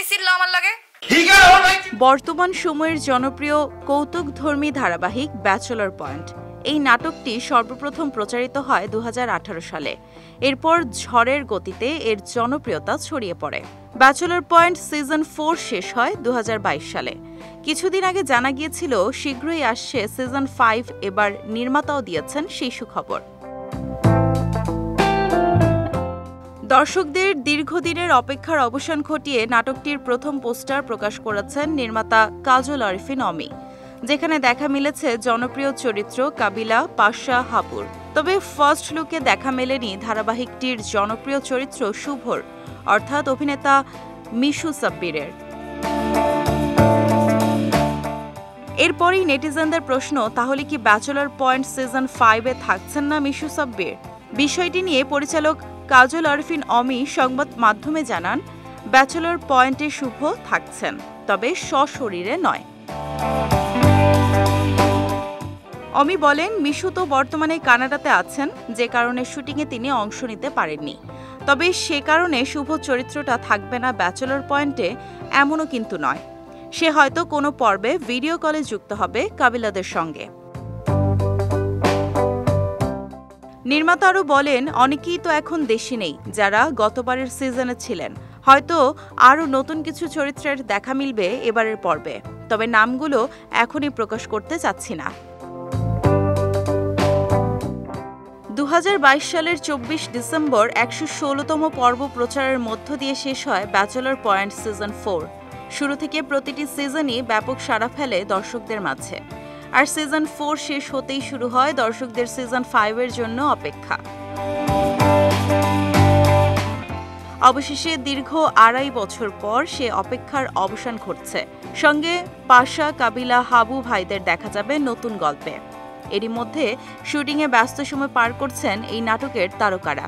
মিছিল আমার লাগে। বর্তমান সময়ের জনপ্রিয় কৌতুকধর্মী ধারাবাহিক ব্যাচেলর পয়েন্ট এই নাটকটি সর্বপ্রথম প্রচারিত হয় 2018 সালে। এরপর ঝড়ের গতিতে এর জনপ্রিয়তা ছড়িয়ে পড়ে। ব্যাচেলর পয়েন্ট সিজন 4 শেষ হয় 2022 সালে। কিছুদিন আগে জানা গিয়েছিল শীঘ্রই আসছে সিজন 5। এবার নির্মাতাও দিয়েছেন সেই সুখবর। দর্শকদের দীর্ঘদিনের অপেক্ষার অবসান ঘটিয়ে নাটকটির প্রথম পোস্টার প্রকাশ করেছেন নির্মাতা কাজল আরিফিন অমি, যেখানে দেখা মিলেছে জনপ্রিয় চরিত্র কাবিলা পাশা হাপুর। তবে ফার্স্ট লুকে দেখা মেলেনি ধারাবাহিকটির জনপ্রিয় চরিত্র শুভর, অর্থাৎ অভিনেতা মিশু সাব্বিরের। এরপরই নেটিজেনদের প্রশ্ন, তাহলে কি ব্যাচেলর পয়েন্ট সিজন 5-এ থাকছেন না মিশু সাব্বির? বিষয়টি নিয়ে পরিচালক কাজল আরিফিন অমি সংবাদ মাধ্যমে জানান, ব্যাচেলর পয়েন্টে শুভ থাকছেন, তবে সশরীরে নয়। অমি বলেন, মিশু তো বর্তমানে কানাডাতে আছেন, যে কারণে শুটিংয়ে তিনি অংশ নিতে পারেননি। তবে সে কারণে শুভ চরিত্রটা থাকবে না ব্যাচেলর পয়েন্টে এমনও কিন্তু নয়। সে হয়তো কোনো পর্বে ভিডিও কলে যুক্ত হবে কাবিলাদের সঙ্গে। নির্মাতা আরও বলেন, অনেকেই তো এখন দেশে নেই যারা গতবারের সিজনে ছিলেন। হয়তো আরও নতুন কিছু চরিত্রের দেখা মিলবে এবারের পর্বে, তবে নামগুলো এখনই প্রকাশ করতে চাচ্ছি না। 2022 সালের 24 ডিসেম্বর 116তম পর্ব প্রচারের মধ্য দিয়ে শেষ হয় ব্যাচেলর পয়েন্ট সিজন 4। শুরু থেকে প্রতিটি সিজনই ব্যাপক সাড়া ফেলে দর্শকদের মাঝে। আর সিজন 4 শেষ হতেই শুরু হয় দর্শকদের সিজন 5-এর জন্য অপেক্ষা। অবশেষে দীর্ঘ 2.5 বছর পর সে অপেক্ষার অবসান ঘটছে। সঙ্গে পাশা, কাবিলা, হাবু ভাইদের দেখা যাবে নতুন গল্পে। এরই মধ্যে শুটিংয়ে ব্যস্ত সময় পার করছেন এই নাটকের তারকারা।